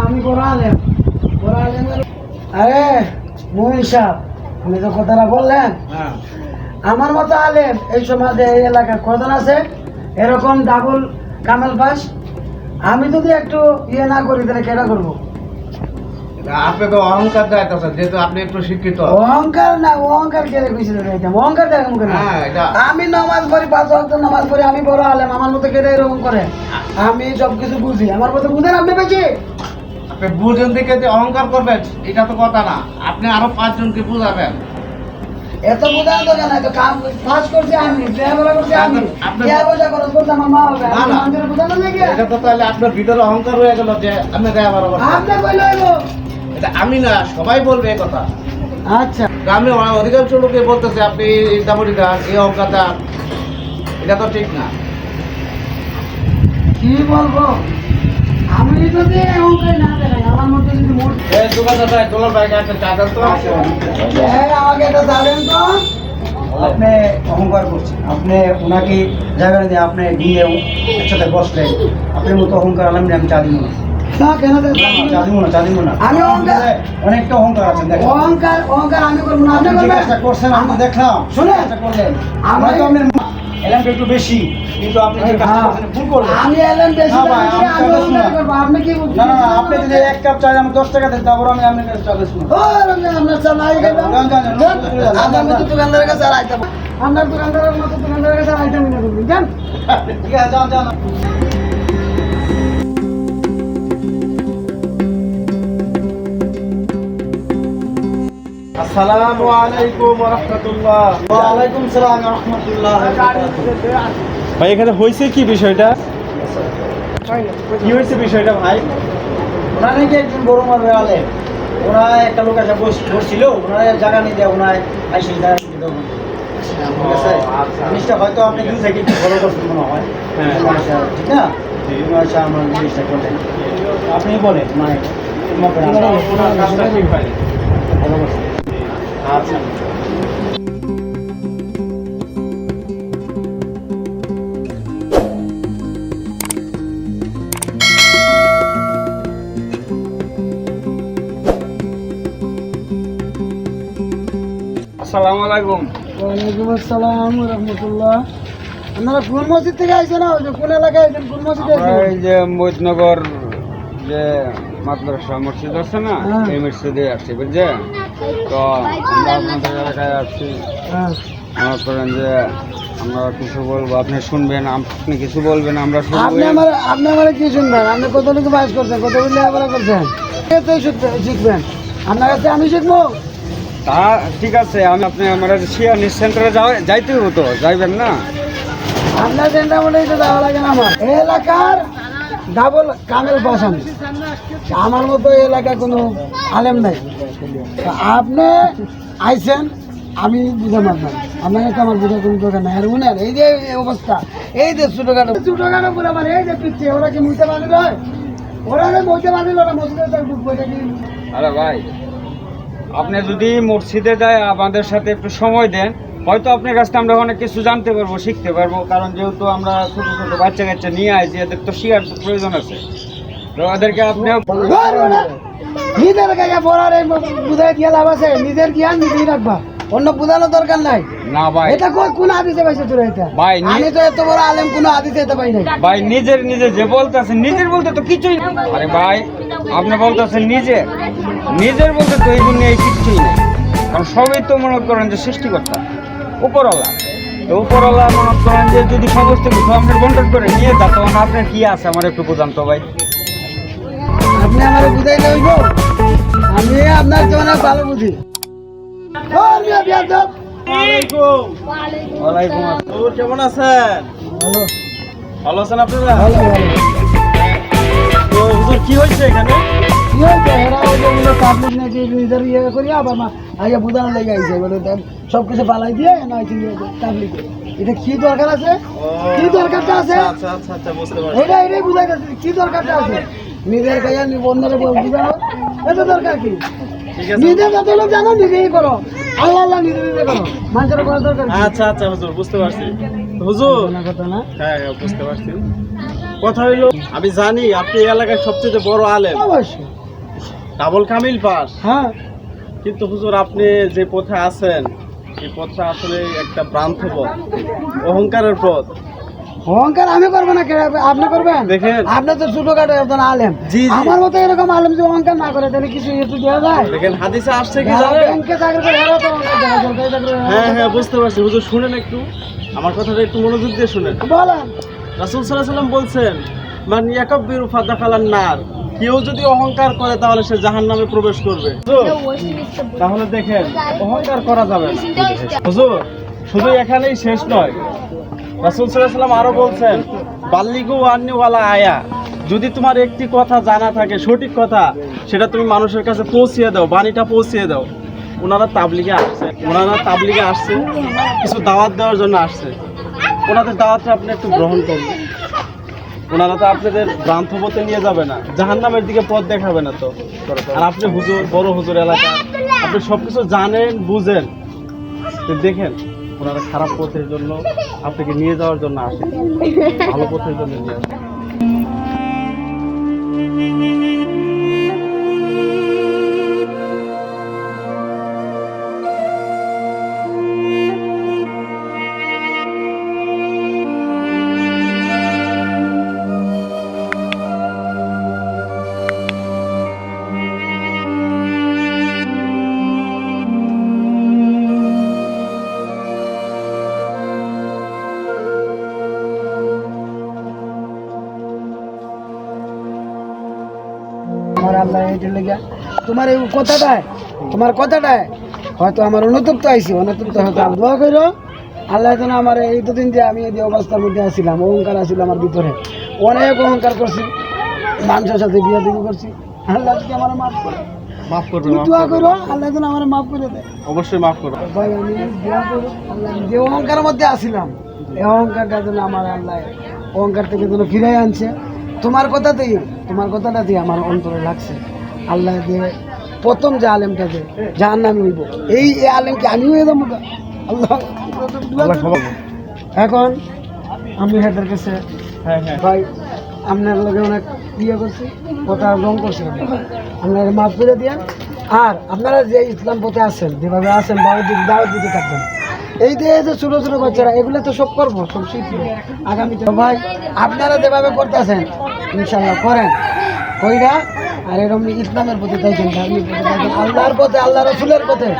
আমি বলালেন আরে মোহিন সাহেব, আপনি তো কথাটা বললেন। আমার মতো আলেম এই সমাজে এই এলাকায় কজন আছে এরকম ডাবল কামেল পাস? আমি যদি একটু ইয়ে না করি তাহলে কেনা করবো? আপনি তো অহংকার দেখাচ্ছেন, যেহেতু আপনি একটু শিক্ষিত। অহংকার না, অহংকার কে রেখেছিল? অহংকার দেখাম কেন? আমি নামাজ পড়ি, 5 ওয়াক্ত নামাজ পড়ি, আমি বড় আলেম, আমার মতো কেটে এরকম করে? আমি সবকিছু বুঝি, আমার মতো বুঝেন আপনি বেশি? আপনি বুঝেন দিকে যে অহংকার করবেন এটা তো কথা না, আপনি আরো 5 জনকে বুঝাবেন। এত বুঝান তো কেন? এত কাম ফাঁস করছি আমি, লেখাপড়া করছি আমি, পয়সা খরচ করছি আমার মা হবে, আমাদের বুঝানো নাকি? এটা তো তাহলে আপনার ভিতরে অহংকার হয়ে গেল যে আপনি লেখাপড়া করছেন। আপনি কইলে হইব? এটা আমি না, সবাই বলবে এই কথা। আচ্ছা, গ্রামে অধিকাংশ লোকে বলতেছে আপনি ইন্টামরি গান, এই অহংকার, এটা তো ঠিক না। কি বলবো? আমি যদি অহংকার না দেখাই, আমার মধ্যে যদি দোকানদার তোমার বাইকে একটা চা দেন তো। আমাকে এটা জানেন তো? আপনি অহংকার করছেন, আপনি ওনাকে জায়গা দিয়ে আপনি দিয়ে একসাথে বসলেন, আপনার মতো অহংকার আলাম আমি চা দিব না। না কেন চা দিব না, চা দিব না। আমি অহংকার, অনেকটা অহংকার আছে। অহংকার অহংকার আমি করবো না, আপনি করবেন? চেষ্টা করছেন, আমি দেখলাম, শুনে করলেন। আমরা তো আপনার এলামটা একটু বেশি, কিন্তু আপনি যে কাজটা করছেন ভুল করলেন। আমি এলেন বেশি, না ভাই, আমি আমি অহংকার করবো, আপনি কি বুঝছেন? না না, আপনি যদি 1 কাপ চা আমি 10 টাকা দেন, তারপর আমি আপনার কাছে চা বেশি না। ও রমজান, আপনার চা নাই খেলাম, আপনার মতো দোকানদারের কাছে আর আইতাম, আপনার দোকানদারের মতো দোকানদারের কাছে আর আইতাম না, বুঝলেন? ঠিক আছে, যান যান। আসসালামু আলাইকুম ওয়া রাহমাতুল্লাহ। ওয়া আলাইকুম সালাম ওয়া রাহমাতুল্লাহ। ভাই এখানে হয়েছে কি বিষয়টা? কি হয়েছে বিষয়টা ভাই? ওরা নাকি একজন বড় মারবে আলে, ওরা একটা লোক এসে বসছিল, ওনারা জায়গা নিয়ে দেয়, ওনার আইসি জায়গা নিয়ে দেবো। ঠিক আছে, জিনিসটা হয়তো আপনি 2 থেকে একটু ফলো করছেন মনে হয়। হ্যাঁ। ঠিক না? আমার জিনিসটা করলেন, আপনি বলেন মানে ওনার কাজটা ঠিক হয়নি। আচ্ছা আসসালামু আলাইকুম। ওয়ালাইকুম আসসালাম রহমতুল্লাহ। আপনারা কোন মসজিদ থেকে আইছেন? ওই যে কোন এলাকায় আইছেন? কোন মসজিদে আমরা আইছেন? এই যে মৈতনগর যে মাদ্রাসা মসজিদ আছে না, হ্যাঁ। এই মসজিদে আসছি বুঝছেন। তো আমরা আপনাদের এলাকায় আসছি, হ্যাঁ। মনে করেন যে আমরা কিছু বলবো, আপনি শুনবেন, আপনি কিছু বলবেন, আমরা শুনবো। আপনি আমার কি শুনবেন? আপনি কতটুকু বাস করছেন, কতটুকু লেখাপড়া করছেন, এটাই শিখবেন। আপনার কাছে আমি শিখবো? তা ঠিক আছে, আপনি আমার শিয়ানি সেন্টারে যাইতে হতো, যাইবেন না? আপনার চেন্টা মোটেই তো যাওয়া লাগে না। আমার এই এলাকার ডাবল কামেল পাস আমি। আমার মতো এই এলাকায় কোনো আলেম নাই। তা আপনি আইছেন, আমি বুঝে মারলাম। আপনাকে তো আমার বুঝে কোনো দরকার নাই। আর উনার এই যে এই অবস্থা, এই যে ছোটখাটো বলে আমার এই যে পিছিয়ে, ওরা কি মুইতে বাঁধিল? ওরা মইতে বাঁধিল, ওরা মসজিদে ঢুকবো, এটা কি? আরে ভাই, আপনি যদি মসজিদে যায় আমাদের সাথে একটু সময় দেন, হয়তো আপনার কাছ থেকে আমরা অনেক কিছু জানতে পারবো, শিখতে পারবো। কারণ যেহেতু আমরা ছোটো ছোটো বাচ্চা কাচ্চা নিয়ে আসছি, এদের তো শিখার তো প্রয়োজন আছে। তো ওদেরকে আপনিও নিজের গায়ে পড়ার এই বুঝাই দিয়ে লাভ আছে? নিজের জ্ঞান নিজেই রাখবা, অন্য বুঝানোর দরকার নাই। না ভাই, এটা কোন আদিতে পাইছে তোরা? এটা ভাই, আমি তো এত বড় আলেম কোন আদিতে এটা পাই নাই। ভাই নিজের যে বলতেছেন, নিজের বলতে তো কিছুই না। আরে ভাই, আপনি বলতেছেন নিজের বলতে তো এই দুনিয়ায় কিচ্ছুই নেই। কারণ সবই তো মনে করেন যে সৃষ্টিকর্তা, উপরওয়ালা। তো উপরওয়ালা মনে করেন যে যদি সমস্ত কিছু আপনার বন্টন করে নিয়ে যা, তখন আপনার কি আছে আমার একটু বোঝান তো ভাই। আপনি আমার বুঝাই লইব, আমি আপনার জন্য ভালো বুঝি। ওয়ালাইকুম আসসালাম। কেমন আছেন? ভালো আছেন আপনারা? ভালো ভালো। তো হুজুর কি হয়েছে এখানে? কি হয়েছে? এরা ওই যে ওগুলো পাবলিক নাকি নিজের ইয়ে করি, আবার আগে বুঝানো লেগে আইছে, বলে সব কিছু পালাই দিয়ে নয়টি পাবলিকে। এটা কি দরকার আছে? কি দরকারটা আছে? আচ্ছা আচ্ছা আচ্ছা, বুঝতে পারছি। এটাই বুঝাই যাচ্ছে, কি দরকারটা আছে? নিজের কাজে বন্ধুরে বুঝানো, এটা দরকার কি? ঠিক আছে। নিজে যত লোক জানো নিজেই করো, আল্লাহ আল্লাহ নিজে নিজে করো, মানুষের করার দরকার কি? আচ্ছা আচ্ছা হুজুর, বুঝতে পারছি। হুজুর, না কথা না, হ্যাঁ হ্যাঁ বুঝতে পারছি। কথা হইলো, আমি জানি আপনি এই এলাকার সবচেয়ে বড় আলেম, অবশ্যই। Double Kamil pass. হ্যাঁ, কিন্তু হুজুর, আপনি যে পথে আছেন, এই পথটা আসলে একটা ভ্রান্ত পথ, অহংকারের পথ। অহংকার আমি করবো না, কে আপনি করবেন? দেখেন, আপনি তো ছোটখাটো একজন আলেম। জি, জি। আমার মতো এরকম আলেম যে অহংকার না করে, তাহলে কিছু একটু দেওয়া যায়? দেখেন হাদিসে আসছে কি যারা জানেন? ব্যাংকে চাকরি করে, এরা তো অহংকার দেখায়, সরকারি চাকরি করে। হ্যাঁ হ্যাঁ বুঝতে পারছি। হুজুর শুনেন একটু, আমার কথাটা একটু মনোযোগ দিয়ে শুনেন। বলেন। রাসূল সাল্লাল্লাহু আলাইহি সাল্লাম বলছেন, মান ইয়াকাব্বিরু ফাদাখালান নার, কেউ যদি অহংকার করে তাহলে সে জাহান্নামে প্রবেশ করবে। তাহলে দেখেন, অহংকার করা যাবে না। হুজুর, শুধু এখানেই শেষ নয়, রাসূল সাল্লাল্লাহু আলাইহি সাল্লাম আরো বলছেন, বাল্লিগু আন্নি ওয়ালা আয়া, যদি তোমার একটি কথা জানা থাকে, সঠিক কথা, সেটা তুমি মানুষের কাছে পৌঁছিয়ে দাও, বাণীটা পৌঁছিয়ে দাও। ওনারা তাবলিগে আসছে, কিছু দাওয়াত দেওয়ার জন্য আসছে। ওনাদের দাওয়াতটা আপনি একটু গ্রহণ করুন। ওনারা তো আপনাদের ভ্রান্ত পথে নিয়ে যাবে না, জাহান্নামের দিকে পথ দেখাবে না তো। আর আপনি হুজুর, বড় হুজুর এলাকা, আপনি সবকিছু জানেন, বুঝেন। তো দেখেন, ওনারা খারাপ পথের জন্য আপনাকে নিয়ে যাওয়ার জন্য আসে, ভালো পথের জন্য নিয়ে আসে। আমার আল্লাহ এইটার লেগে তোমার এই কথাটায় হয়তো আমার অনুতপ্ত আইসি, অনুতপ্ত হয়তো আমি দোয়া করো আল্লাহ যেন আমার এই দুদিন যে আমি এই অবস্থার মধ্যে আসছিলাম, অহংকার আসছিল আমার ভিতরে, অনেক অহংকার করছি, মানুষের সাথে বিয়ে দিবি করছি, আল্লাহ যদি আমার মাফ করে, মাফ করবে, তুমি দোয়া করো আল্লাহ যেন আমার মাফ করে দেয়। অবশ্যই মাফ করবে। ভাই আমি দোয়া করো আল্লাহ, যে অহংকারের মধ্যে আসছিলাম, এই অহংকারটা যেন আমার আল্লাহ অহংকার থেকে যেন ফিরাই আনছে। তোমার কথাটাই আমার অন্তরে লাগছে, আল্লাহ দিয়ে প্রথম যে আলেমটাকে যার নামে হইব এই আলেমকে আমিও হয়ে যাবো আল্লাহ। এখন আমি হেদের কাছে ভাই আপনার লগে অনেক ইয়ে করছি, কথা রং করছি, আপনারা মাফ করে দিয়েন। আর আপনারা যে ইসলাম পথে আছেন, যেভাবে আছেন দাওয়াত দিতে থাকবেন। এই যে ছোটো ছোটো বাচ্চারা এগুলো তো সব করবো, সব শিখবো আগামীতে। ভাই আপনারা যেভাবে করতেছেন ইনশাল্লাহ করেন, কইরা আর এরকম ইসলামের পথে থাকেন, ধার্মিক পথে থাকেন, আল্লাহর পথে, আল্লাহ রসুলের পথে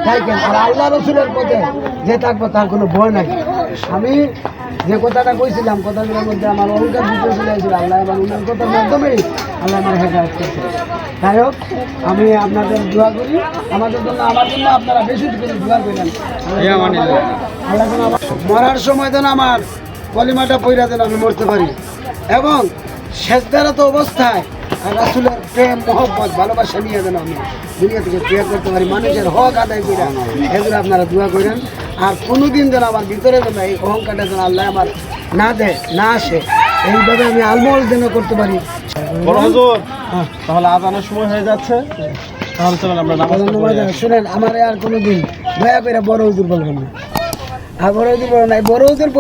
থাকেন। আর আল্লাহ রসুলের পথে যে থাকবো তার কোনো ভয় নাই। আমি যে কথাটা কইছিলাম, কথাগুলোর মধ্যে আমার অহংকার ভিতরে চলে আসছিল, আল্লাহ আমার উনার কথার মাধ্যমেই আল্লাহ আমার হেদায়েত করছে। যাই হোক, আমি আপনাদের দোয়া করি আমাদের জন্য, আমার জন্য আপনারা বেশি করে দোয়া করেন। আল্লাহ যেন আমার মরার সময় যেন আমার কলিমাটা পইরা যেন আমি মরতে পারি, এবং শেষদারত অবস্থায় আর রাসূলের প্রেম মহব্বত ভালোবাসা নিয়ে যেন আমি দুনিয়া থেকে ত্যাগ করতে পারি, মানুষের হক আদায় করে। এগুলো আপনারা দোয়া করেন। আর কোনোদিন যেন আমার ভিতরে যেন এই অহংকারটা যেন আল্লাহ আমার না দেয়, না আসে, এইভাবে আমি আলমল যেন করতে পারি। বড় হুজুর, তাহলে আজানের সময় হয়ে যাচ্ছে, তাহলে চলেন আমরা নামাজ পড়ি। শুনেন, আমার আর কোনোদিন দয়া করে বড় হুজুর বলবেন না। আর বড় হুজুর বলো নাই, বড় হুজুর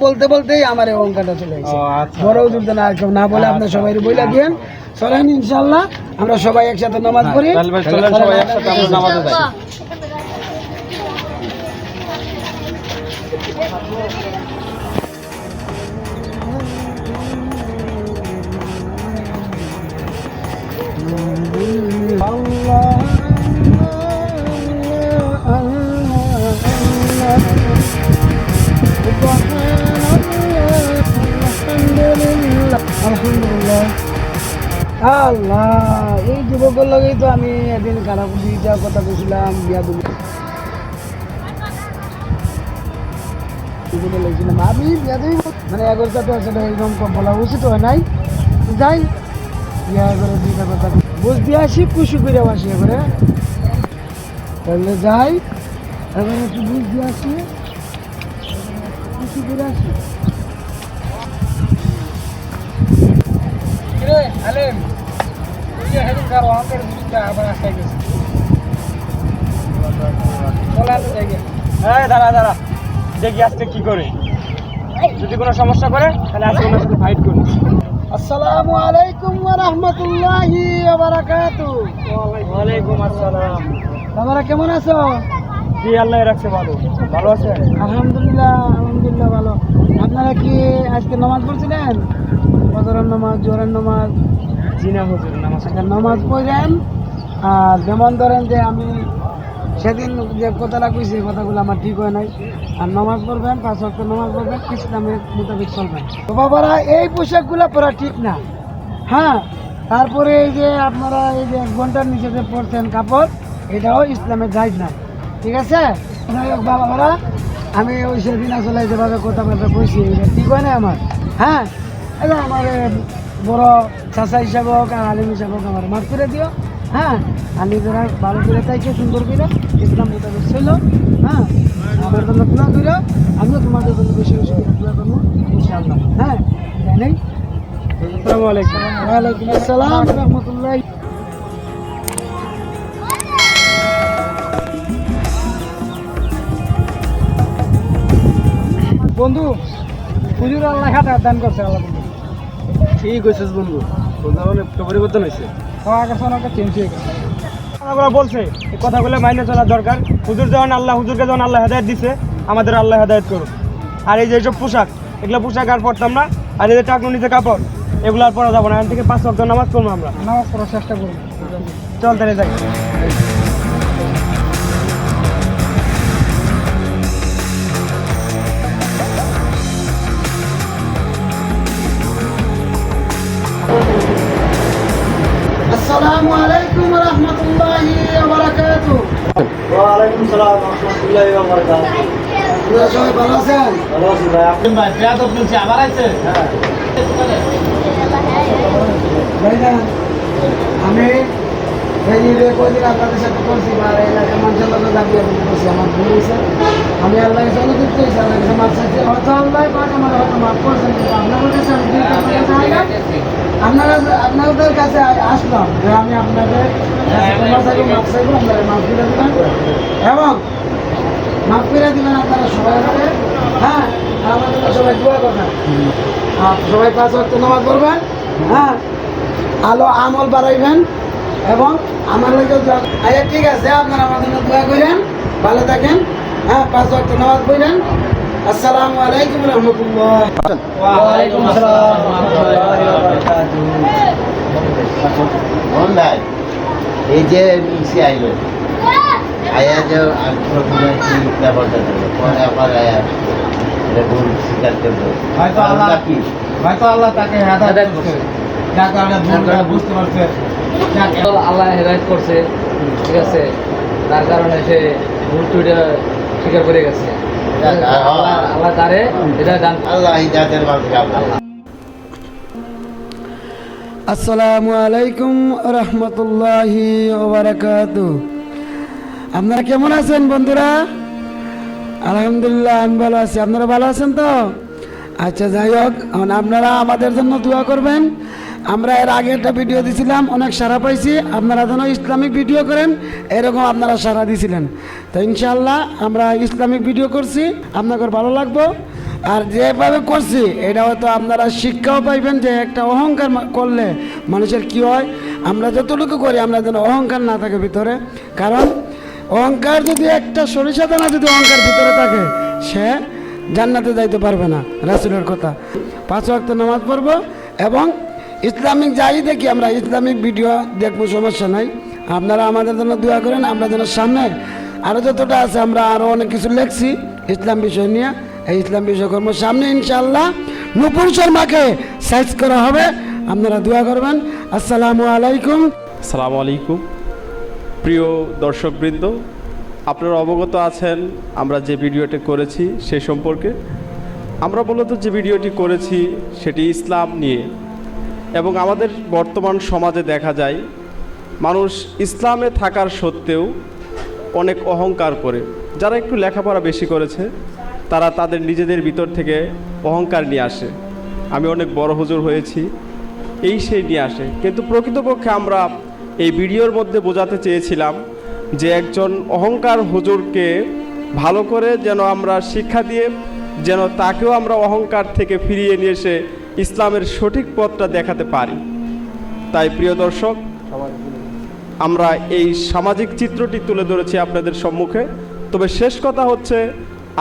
বলতে বলতেই আমার এই অহংকারটা চলে গেছে। বড় হুজুর যেন আর কেউ না বলে, আপনার সবাই বইলা দিয়েন। চলেন ইনশাল্লাহ আমরা সবাই একসাথে নামাজ পড়ি। চলেন সবাই একসাথে আমরা নামাজে যাই। আলহামদুলিল্লাহ। আল্লাহ, এই যুবকের লগেই তো আমি একদিন খারাপ দুইটা কথা বলছিলাম, বিয়া দিল লেগেছিলাম আমি বিয়া দিই, মানে এগারোটা তো আসলে এরকম বলা উচিত হয় নাই। যাই বিয়া করে দুইটা কথা বুঝ দিয়ে আসি, খুশি করে আসি এবারে, তাহলে যাই এবারে একটু বুঝ দিয়ে আসি, খুশি করে আসি। দাঁড়া দাঁড়া, দেখি আজকে কি করে, যদি কোনো সমস্যা করে তাহলে আজকে ওনার সাথে ফাইট করি। আসসালামু আলাইকুম ওয়া রাহমাতুল্লাহি ওয়া বারাকাতুহু। ওয়ালাইকুম আসসালাম। বাবারা কেমন আছো? জি, আল্লাহ রাখছে ভালো। ভালো আছে? আলহামদুলিল্লাহ, আলহামদুলিল্লাহ ভালো। আপনারা কি আজকে নামাজ পড়ছিলেন? ফজরের নামাজ, জোহরের নামাজ? জি না হুজুর, নামাজ আচ্ছা, নামাজ পড়েন। আর যেমন ধরেন যে আমি সেদিন যে কথাটা কইছি, কথাগুলো আমার ঠিক হয় নাই। আর নামাজ পড়বেন, 5 ওয়াক্ত নামাজ পড়বেন, ইসলামের মোতাবেক চলবেন। তো বাবারা, এই পোশাকগুলো পরা ঠিক না। হ্যাঁ, তারপরে এই যে আপনারা এই যে 1 ঘন্টার নিচে যে পরছেন কাপড়, এটাও ইসলামের জায়েজ না, ঠিক আছে? যাই হোক বাবারা, আমি ওই সেদিন আসলে যেভাবে কথাবার্তা কইছি এটা ঠিক হয় না আমার। হ্যাঁ, এটা আমার বড় চাচা হিসাবে হোক আর আলিম হিসাবে হোক আমার মাফ করে দিও। হ্যাঁ, আর নিজেরা ভালো করে তাইকে সুন্দর করে ইসলাম মোতাবেক ছিল। হ্যাঁ, আমার জন্য দোয়া করো, আমিও তোমাদের জন্য বেশি বেশি করে দোয়া করবো ইনশাআল্লাহ। হ্যাঁ, জানেই। আসসালামু আলাইকুম। ওয়ালাইকুম আসসালাম রহমতুল্লাহ। বন্ধু, হুজুর আল্লাহ খাতা দান করছে, আল্লাহ ঠিক হয়েছিস বন্ধু, তোর অনেক পরিবর্তন হয়েছে। অনেকটা চেঞ্জ হয়ে গেছে। কথাগুলো বলছে, এই কথাগুলো মাইনে চলা দরকার। হুজুরকে যখন আল্লাহ হেদায়েত দিছে, আমাদের আল্লাহ হেদায়েত করুক। আর এই যে সব পোশাক, এগুলো পোশাক আর পরতাম না। আর এই যে টাকনু নিচে কাপড়, এগুলো আর পরা যাবো না। এখান থেকে 5 ওয়াক্ত নামাজ পড়বো আমরা। নামাজ পড়ার চেষ্টা করবো। চল তাহলে যাই। আসসালামু আলাইকুম ওয়া রাহমাতুল্লাহি ওয়া বারাকাতুহু। ওয়ালাইকুম সালাম ওয়া রাহমাতুল্লাহি ওয়া বারাকাতুহু। আপনারা সবাই ভালো আছেন? ভালো আছি ভাই। আপনি ভাই বেয়াদব বলছি আবার আইছে? হ্যাঁ। ভাইজান, আমি এই ঈদে কদিন আপনাদের সাথে করছি বা এলাকার মানুষের লোকের দাবি আমি করছি আমার ভুল হয়েছে আমি আল্লাহকে অনুরোধ করেছি আল্লাহ কাছে মাপ চাইছি হয়তো আল্লাহ পাক আমার হয়তো মাফ করছেন কিন্তু আপনাদের কাছে আমি দুই টাকা চাইলাম আপনাদের কাছে আসলাম যে আমি আপনাদের মাপ চাইবো আপনারা মাফ করে দিবেন এবং মাফ করে দিবেন আপনারা সবাই হবে হ্যাঁ আর আমার জন্য সবাই দোয়া করবেন আর সবাই 5 ওয়াক্ত নামাজ পড়বেন হ্যাঁ আলো আমল বাড়াইবেন এবং আমার লোকেও আচ্ছা ঠিক আছে আপনারা আমার জন্য দোয়া করেন ভালো থাকেন হ্যাঁ 5 ওয়াক্ত নামাজ পড়েন আসসালামু আলাইকুম রহমতুল্লাহ ওয়ালাইকুম আসসালাম ওয়া রাহমাতুল্লাহি ওয়া বারাকাতুহু। মোহন ভাই এই যে মিক্সি আইলো আয়া যে প্রথমে কি ব্যাপারটা দিল পরে আবার আয়া এটা ভুল স্বীকার করলো হয়তো আল্লাহ কি হয়তো আল্লাহ তাকে হেদায়েত করছে যার কারণে ভুলটা বুঝতে পারছে যাকে আল্লাহ হেদায়েত করছে ঠিক আছে তার কারণে সে ভুল টুইটা স্বীকার করে গেছে আল্লাহ তারে এটা দান আল্লাহ এই জাতের মানুষকে আল্লাহ আসসালামু আলাইকুম রহমতুল্লাহি ওবারাকাতু। আপনারা কেমন আছেন বন্ধুরা? আলহামদুলিল্লাহ আমি ভালো আছি। আপনারা ভালো আছেন তো? আচ্ছা যাই হোক, এখন আপনারা আমাদের জন্য দোয়া করবেন। আমরা এর আগে একটা ভিডিও দিছিলাম, অনেক সাড়া পাইছি। আপনারা যেন ইসলামিক ভিডিও করেন এরকম আপনারা সাড়া দিছিলেন। তো ইনশাআল্লাহ আমরা ইসলামিক ভিডিও করছি, আপনাদের ভালো লাগবো। আর যেভাবে করছি এটা হয়তো আপনারা শিক্ষাও পাইবেন যে একটা অহংকার করলে মানুষের কি হয়। আমরা যতটুকু করি আমরা যেন অহংকার না থাকে ভিতরে, কারণ অহংকার যদি একটা সরিষা দানা যদি অহংকার ভিতরে থাকে সে জান্নাতে যাইতে পারবে না। রাসূলের কথা 5 ওয়াক্ত নামাজ পড়বো এবং ইসলামিক যাই দেখি আমরা ইসলামিক ভিডিও দেখবো, সমস্যা নাই। আপনারা আমাদের জন্য দোয়া করেন, আমরা যেন সামনে আরও যতটা আছে আমরা আরও অনেক কিছু লিখছি ইসলাম বিষয় নিয়ে। এই ইসলাম বিষয়কর্ম সামনে ইনশাআল্লাহ নূপুর শর্মাকে সাইজ করা হবে, আপনারা দোয়া করবেন। আসসালামু আলাইকুম। আসসালামু আলাইকুম। প্রিয় দর্শকবৃন্দ, আপনারা অবগত আছেন আমরা যে ভিডিওটি করেছি সে সম্পর্কে। আমরা মূলত যে ভিডিওটি করেছি সেটি ইসলাম নিয়ে, এবং আমাদের বর্তমান সমাজে দেখা যায় মানুষ ইসলামে থাকার সত্ত্বেও অনেক অহংকার করে। যারা একটু লেখাপড়া বেশি করেছে তারা তাদের নিজেদের ভিতর থেকে অহংকার নিয়ে আসে, আমি অনেক বড় হুজুর হয়েছি এই সেই নিয়ে আসে। কিন্তু প্রকৃতপক্ষে আমরা এই ভিডিওর মধ্যে বোঝাতে চেয়েছিলাম যে একজন অহংকার হুজুরকে ভালো করে যেন আমরা শিক্ষা দিয়ে যেন তাকেও আমরা অহংকার থেকে ফিরিয়ে নিয়ে এসে ইসলামের সঠিক পথটা দেখাতে পারি। তাই প্রিয় দর্শক, আমরা এই সামাজিক চিত্রটি তুলে ধরেছি আপনাদের সম্মুখে। তবে শেষ কথা হচ্ছে,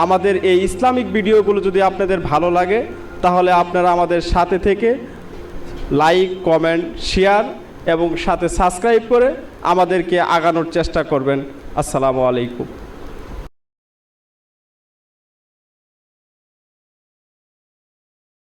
আমাদের এই ইসলামিক ভিডিওগুলো যদি আপনাদের ভালো লাগে তাহলে আপনারা আমাদের সাথে থেকে লাইক, কমেন্ট, শেয়ার এবং সাথে সাবস্ক্রাইব করে আমাদেরকে আগানোর চেষ্টা করবেন। আসসালামু আলাইকুম।